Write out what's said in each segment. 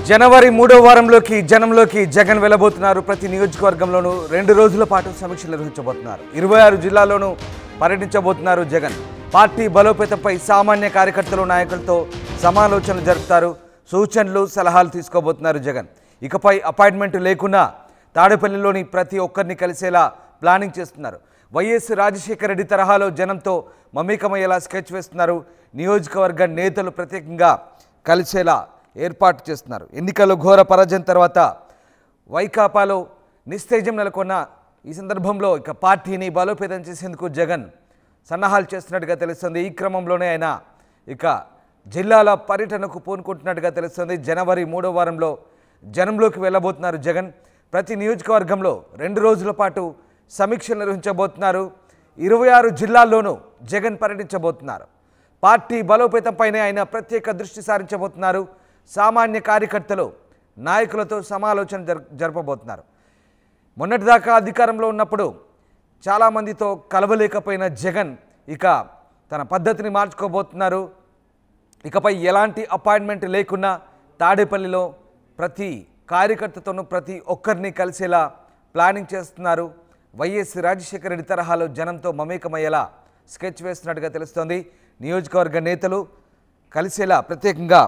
జనవరి 3వ వారంలోకి జనంలోకి జగన్ వెళ్ళబోతున్నారు. ప్రతి నియోజకవర్గంలోనూ 2 రోజుల పాటు సమీక్షలు నిర్వహించబోతున్నారు. 26 జిల్లాల్లోనూ పర్యటించబోతున్నారు జగన్. పార్టీ బలోపేతంపై సామాన్య కార్యకర్తలు నాయకులతో సమాలోచనలు జరుపుతారు. సూచనలు సలహాలు తీసుకోబోతున్నారు జగన్. ఇకపై అపాయింట్మెంట్ లేకున్నా తాడేపల్లిలోని ప్రతి ఒక్కరిని కలిసేలా ప్లానింగ్ చేస్తున్నారు. వైఎస్ రాజశేఖర రెడ్డి తరహాలో జనంతో మమేకమయ్యేలా స్కెచ్ వేస్తున్నారు. నియోజకవర్గ నేతలు ప్రత్యేకంగా కలిసేలా ఏర్పాటు చేస్తున్నారు. ఎన్నికల్లో ఘోర పరాజయం తర్వాత వైకాపాలో నిస్తేజం నెలకొన్న ఈ సందర్భంలో ఇక పార్టీని బలోపేతం చేసేందుకు జగన్ సన్నాహాలు చేస్తున్నట్టుగా తెలుస్తుంది. ఈ క్రమంలోనే ఆయన ఇక జిల్లాల పర్యటనకు పూనుకుంటున్నట్టుగా తెలుస్తుంది. జనవరి 3వ వారంలో జనంలోకి వెళ్ళబోతున్నారు జగన్. ప్రతి నియోజకవర్గంలో 2 రోజుల పాటు సమీక్షలు నిర్వహించబోతున్నారు. 26 జిల్లాల్లోనూ జగన్ పర్యటించబోతున్నారు. పార్టీ బలోపేతంపైనే ఆయన ప్రత్యేక దృష్టి సారించబోతున్నారు. సామాన్య కార్యకర్తలు నాయకులతో సమాలోచన జరపబోతున్నారు. మొన్నటిదాకా అధికారంలో ఉన్నప్పుడు చాలామందితో కలవలేకపోయిన జగన్ ఇక తన పద్ధతిని మార్చుకోబోతున్నారు. ఇకపై ఎలాంటి అపాయింట్మెంట్ లేకున్నా తాడేపల్లిలో ప్రతి కార్యకర్తతోనూ ప్రతి ఒక్కరిని కలిసేలా ప్లానింగ్ చేస్తున్నారు. వైఎస్ రాజశేఖర రెడ్డి తరహాలో జనంతో మమేకమయ్యేలా స్కెచ్ వేస్తున్నట్టుగా తెలుస్తోంది. నియోజకవర్గ నేతలు కలిసేలా ప్రత్యేకంగా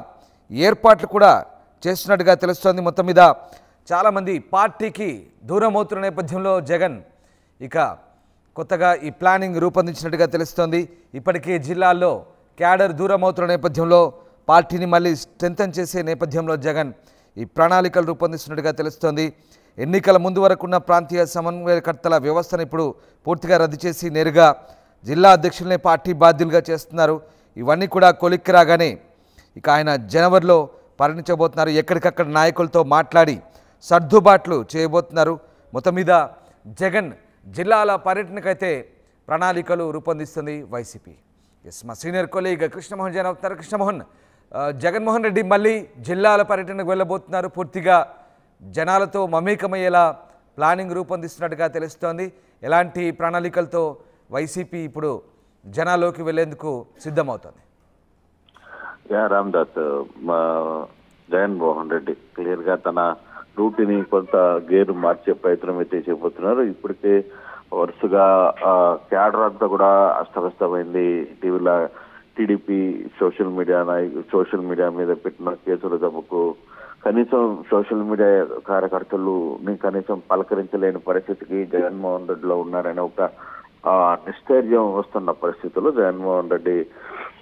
ఏర్పాట్లు కూడా చేస్తున్నట్టుగా తెలుస్తోంది. మొత్తం మీద చాలామంది పార్టీకి దూరం అవుతున్న నేపథ్యంలో జగన్ ఇక కొత్తగా ఈ ప్లానింగ్ రూపొందించినట్టుగా తెలుస్తోంది. ఇప్పటికే జిల్లాల్లో క్యాడర్ దూరం అవుతున్న నేపథ్యంలో పార్టీని మళ్ళీ స్ట్రెంథన్ చేసే నేపథ్యంలో జగన్ ఈ ప్రణాళికలు రూపొందిస్తున్నట్టుగా తెలుస్తోంది. ఎన్నికల ముందు వరకున్న ప్రాంతీయ సమన్వయకర్తల వ్యవస్థను ఇప్పుడు పూర్తిగా రద్దు చేసి నేరుగా జిల్లా అధ్యక్షులనే పార్టీ బాధ్యులుగా చేస్తున్నారు. ఇవన్నీ కూడా కొలిక్కి రాగానే ఇక ఆయన జనవరిలో పర్యటించబోతున్నారు. ఎక్కడికక్కడ నాయకులతో మాట్లాడి సర్దుబాట్లు చేయబోతున్నారు. మొత్తం మీద జగన్ జిల్లాల పర్యటనకైతే ప్రణాళికలు రూపొందిస్తుంది వైసీపీ. ఎస్, మా సీనియర్ కొలీగ్ కృష్ణమోహన్ జైన్ అవుతున్నారు. కృష్ణమోహన్, జగన్మోహన్ రెడ్డి మళ్ళీ జిల్లాల పర్యటనకు వెళ్ళబోతున్నారు. పూర్తిగా జనాలతో మమేకమయ్యేలా ప్లానింగ్ రూపొందిస్తున్నట్టుగా తెలుస్తోంది. ఎలాంటి ప్రణాళికలతో వైసీపీ ఇప్పుడు జనాల్లోకి వెళ్లేందుకు సిద్ధమవుతోంది? రామ్దాస్, జగన్మోహన్ రెడ్డి క్లియర్ గా తన రూట్ని కొంత గేరు మార్చే ప్రయత్నం అయితే చేయబోతున్నారు. ఇప్పటికే వరుసగా క్యాడర్ అంతా కూడా అస్తవ్యస్తమైంది. ఇటీవల టీడీపీ సోషల్ మీడియా మీద పెట్టిన కేసుల దెబ్బకు కనీసం సోషల్ మీడియా కార్యకర్తలు కనీసం పలకరించలేని పరిస్థితికి జగన్మోహన్ రెడ్డిలో ఉన్నారనే ఒక నిస్తైర్యం వస్తున్న పరిస్థితుల్లో జగన్మోహన్ రెడ్డి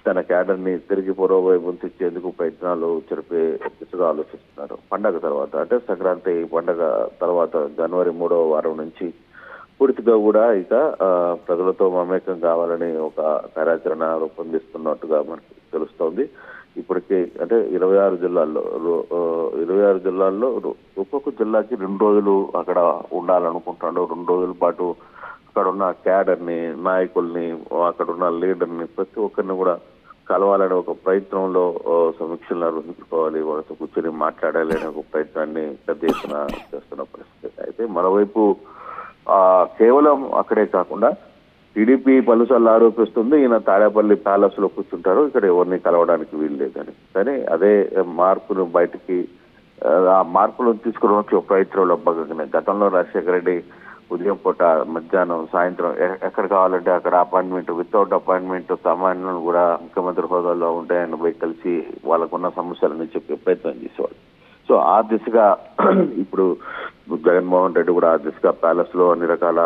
తన క్యాడర్ ని తిరిగి పూర్వవైపు తెచ్చేందుకు ప్రయత్నాలు జరిపే దిశగా ఆలోచిస్తున్నారు. పండగ తర్వాత అంటే సంక్రాంతి పండగ తర్వాత జనవరి 3వ వారం నుంచి పూర్తిగా కూడా ఇక ప్రజలతో మమేకం కావాలని ఒక కార్యాచరణ రూపొందిస్తున్నట్టుగా మనకి తెలుస్తోంది. ఇప్పటికే అంటే 26 జిల్లాల్లో ఒక్కొక్క జిల్లాకి 2 రోజులు అక్కడ ఉండాలనుకుంటున్నాడు. 2 రోజుల పాటు అక్కడ ఉన్న క్యాడర్ ని, నాయకుల్ని, అక్కడ ఉన్న లీడర్ ని ప్రతి ఒక్కరిని కూడా కలవాలనే ఒక ప్రయత్నంలో సమీక్షలు నిర్వహించుకోవాలి, వాళ్ళతో కూర్చొని మాట్లాడాలి అనే ఒక ప్రయత్నాన్ని పెద్ద ఎత్తున చేస్తున్న పరిస్థితి. అయితే మరోవైపు కేవలం అక్కడే కాకుండా టీడీపీ పలుసార్లు ఆరోపిస్తుంది ఈయన తాడేపల్లి ప్యాలెస్ లో కూర్చుంటారు, ఇక్కడ ఎవరిని కలవడానికి వీలు లేదని. కానీ అదే మార్పును బయటికి ఆ మార్పులను తీసుకుని వచ్చే ప్రయత్నంలో భాగంగానే గతంలో రాజశేఖర రెడ్డి ఉదయం పూట, మధ్యాహ్నం, సాయంత్రం ఎక్కడ కావాలంటే అక్కడ అపాయింట్మెంట్, వితౌట్ అపాయింట్మెంట్ సామాన్యులను కూడా ముఖ్యమంత్రి హోదాలో ఉంటే ఆయన పోయి కలిసి వాళ్ళకున్న సమస్యలని చెప్పే ప్రయత్నం చేసేవాళ్ళు. సో ఆ దిశగా ఇప్పుడు జగన్మోహన్ రెడ్డి కూడా ఆ దిశగా ప్యాలెస్ లో అన్ని రకాల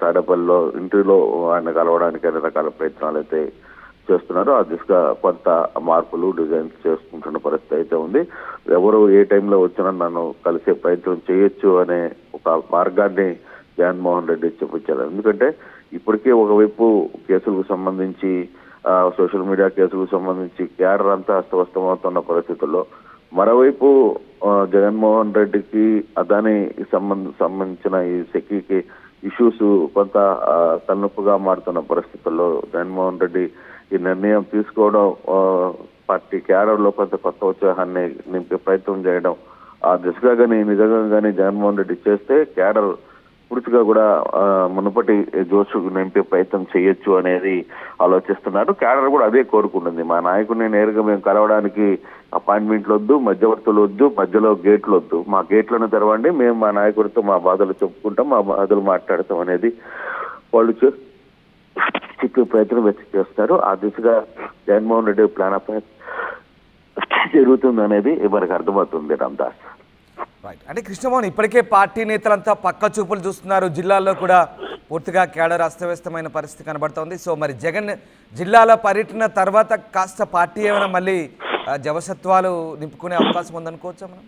తాడేపల్లిలో ఇంటిలో ఆయన కలవడానికి అన్ని రకాల ప్రయత్నాలు అయితే చేస్తున్నారు. ఆ దిశగా కొంత మార్పులు, డిజైన్స్ చేసుకుంటున్న పరిస్థితి అయితే ఉంది. ఎవరు ఏ టైంలో వచ్చినా నన్ను కలిసే ప్రయత్నం చేయొచ్చు అనే ఒక మార్గాన్ని జగన్మోహన్ రెడ్డి చూపించారు. ఎందుకంటే ఇప్పటికే ఒకవైపు కేసులకు సంబంధించి సోషల్ మీడియా కేసులకు సంబంధించి క్యాడర్ అంతా అస్తవ్యస్తమవుతున్న పరిస్థితుల్లో మరోవైపు జగన్మోహన్ రెడ్డికి అదాని సంబంధించిన ఈ సెక్యూరిటీ ఇష్యూస్ కొంత తలనొప్పుగా మారుతున్న పరిస్థితుల్లో జగన్మోహన్ రెడ్డి ఈ నిర్ణయం తీసుకోవడం పార్టీ క్యాడర్ లో కొంత కొత్త ఉత్సాహాన్ని నింపే ప్రయత్నం చేయడం, ఆ దిశగా కానీ నిజంగా కానీ జగన్మోహన్ రెడ్డి చేస్తే క్యాడర్ పూర్తిగా కూడా మునుపటి జోషు నింపే ప్రయత్నం చేయొచ్చు అనేది ఆలోచిస్తున్నారు. క్యాడర్ కూడా అదే కోరుకుంటుంది. మా నాయకుడిని నేరుగా మేము కలవడానికి అపాయింట్మెంట్లు వద్దు, మధ్యవర్తులు వద్దు, మధ్యలో గేట్లు వద్దు, మా గేట్లను తెరవండి, మేము మా నాయకుడితో మా బాధలు చెప్పుకుంటాం, మా బాధలు మాట్లాడతాం అనేది వాళ్ళు చెప్పే ప్రయత్నం చేస్తారు. ఆ దిశగా జగన్మోహన్ రెడ్డి ప్లాన్ ఆఫ్ జరుగుతుంది అనేది మనకు అర్థమవుతుంది. రామదాస్ రైట్. అంటే కృష్ణమోహన్, ఇప్పటికే పార్టీ నేతలంతా పక్క చూపులు చూస్తున్నారు. జిల్లాల్లో కూడా పూర్తిగా క్యాడర్ అస్తవ్యస్తమైన పరిస్థితి కనబడుతోంది. సో మరి జగన్ జిల్లాల పర్యటన తర్వాత కాస్త పార్టీ ఏమైనా మళ్ళీ జవసత్వాలు నింపుకునే అవకాశం ఉందనుకోవచ్చా మనం?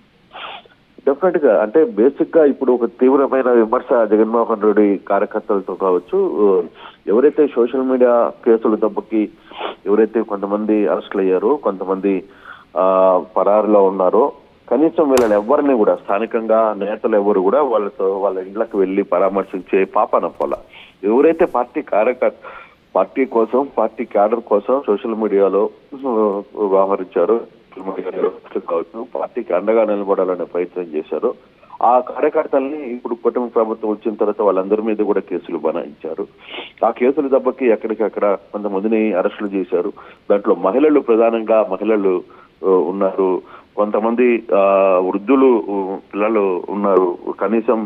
డెఫినెట్ గా. అంటే బేసిక్ గా ఇప్పుడు ఒక తీవ్రమైన విమర్శ జగన్మోహన్ రెడ్డి కార్యకర్తలతో కావచ్చు, ఎవరైతే సోషల్ మీడియా కేసులు దెబ్బకి ఎవరైతే కొంతమంది అరెస్టులు అయ్యారో, కొంతమంది పరారులో ఉన్నారో, కనీసం వీళ్ళని ఎవరిని కూడా స్థానికంగా నేతలు ఎవరు కూడా వాళ్ళ ఇళ్లకు వెళ్లి పరామర్శించే పాపన పోల. ఎవరైతే పార్టీ కోసం, పార్టీ క్యాడర్ కోసం సోషల్ మీడియాలో వ్యవహరించారో, సోషల్ మీడియాలో కావచ్చు, పార్టీకి అండగా నిలబడాలనే ప్రయత్నం చేశారు, ఆ కార్యకర్తల్ని ఇప్పుడు కుటుంబ ప్రభుత్వం వచ్చిన తర్వాత వాళ్ళందరి మీద కూడా కేసులు బనాయించారు. ఆ కేసులు దెబ్బకి ఎక్కడికక్కడ కొంతమందిని అరెస్టులు చేశారు. దాంట్లో మహిళలు ప్రధానంగా ఉన్నారు, కొంతమంది వృద్ధులు పిల్లలు ఉన్నారు. కనీసం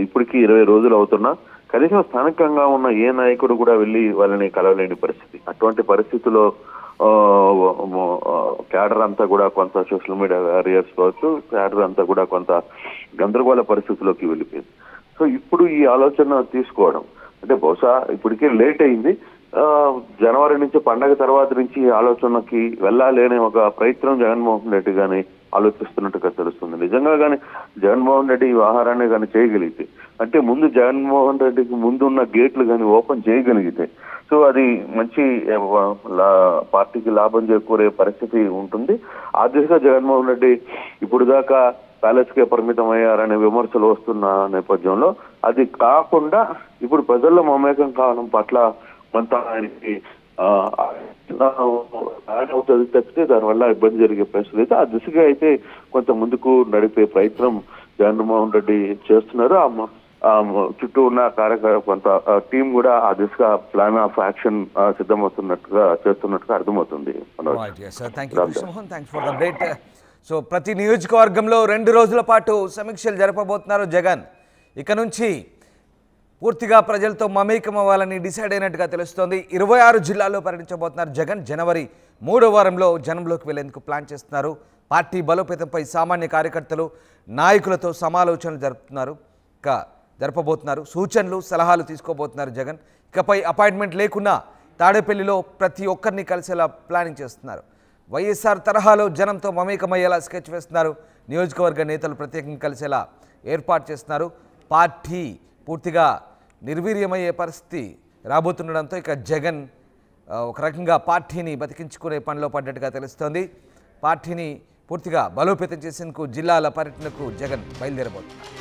ఇప్పటికీ 20 రోజులు అవుతున్నా కనీసం స్థానికంగా ఉన్న ఏ నాయకుడు కూడా వెళ్ళి వాళ్ళని కలవలేని పరిస్థితి. అటువంటి పరిస్థితుల్లో క్యాడర్ అంతా కూడా కొంత సోషల్ మీడియా వారియర్స్ కావచ్చు, క్యాడర్ అంతా కూడా కొంత గందరగోళ పరిస్థితుల్లోకి వెళ్ళిపోయింది. సో ఇప్పుడు ఈ ఆలోచన తీసుకోవడం అంటే బహుశా ఇప్పటికే లేట్ అయింది. జనవరి నుంచి పండగ తర్వాత నుంచి ఈ ఆలోచనకి వెళ్ళాలి అనే ఒక ప్రయత్నం జగన్మోహన్ రెడ్డి గాని ఆలోచిస్తున్నట్టుగా తెలుస్తుంది. నిజంగా కానీ జగన్మోహన్ రెడ్డి ఈ వ్యవహారాన్ని కానీ చేయగలిగితే, అంటే ముందు జగన్మోహన్ రెడ్డికి ముందున్న గేట్లు కానీ ఓపెన్ చేయగలిగితే, సో అది మంచి పార్టీకి లాభం చేకూరే పరిస్థితి ఉంటుంది. ఆ దిశగా జగన్మోహన్ రెడ్డి ఇప్పుడు దాకా ప్యాలెస్ కే పరిమితం అయ్యారనే విమర్శలు వస్తున్న నేపథ్యంలో అది కాకుండా ఇప్పుడు ప్రజల్లో మమేకం కావడం పట్ల కొంత ఆయనకి అవుతుంది తప్పితే దానివల్ల ఇబ్బంది జరిగే పరిస్థితి అయితే ఆ దిశగా అయితే కొంత ముందుకు నడిపే ప్రయత్నం జగన్మోహన్ రెడ్డి చేస్తున్నారు. చుట్టూ ఉన్న కొంత టీం కూడా ఆ దిశగా ప్లాన్ ఆఫ్ యాక్షన్ చేస్తున్నట్టుగా అర్థమవుతుంది. సో ప్రతి నియోజకవర్గంలో 2 రోజుల పాటు సమీక్షలు జరపబోతున్నారు జగన్. ఇక నుంచి పూర్తిగా ప్రజలతో మమేకం అవ్వాలని డిసైడ్ అయినట్టుగా తెలుస్తోంది. 26 జిల్లాల్లో పర్యటించబోతున్నారు జగన్. జనవరి 3వ వారంలో జనంలోకి వెళ్లేందుకు ప్లాన్ చేస్తున్నారు. పార్టీ బలోపేతంపై సామాన్య కార్యకర్తలు, నాయకులతో సమాలోచనలు జరపబోతున్నారు. సూచనలు, సలహాలు తీసుకోబోతున్నారు జగన్. ఇకపై అపాయింట్మెంట్ లేకున్నా తాడేపల్లిలో ప్రతి ఒక్కరిని కలిసేలా ప్లానింగ్ చేస్తున్నారు. వైఎస్ఆర్ తరహాలో జనంతో మమేకమయ్యేలా స్కెచ్ వేస్తున్నారు. నియోజకవర్గ నేతలు ప్రత్యేకంగా కలిసేలా ఏర్పాటు చేస్తున్నారు. పార్టీ పూర్తిగా నిర్వీర్యమయ్యే పరిస్థితి రాబోతుండడంతో ఇక జగన్ ఒక రకంగా పార్టీని బతికించుకునే పనిలో పడ్డట్టుగా తెలుస్తోంది. పార్టీని పూర్తిగా బలోపేతం చేసేందుకు జిల్లాల పర్యటనకు జగన్ బయలుదేరబోతున్నారు.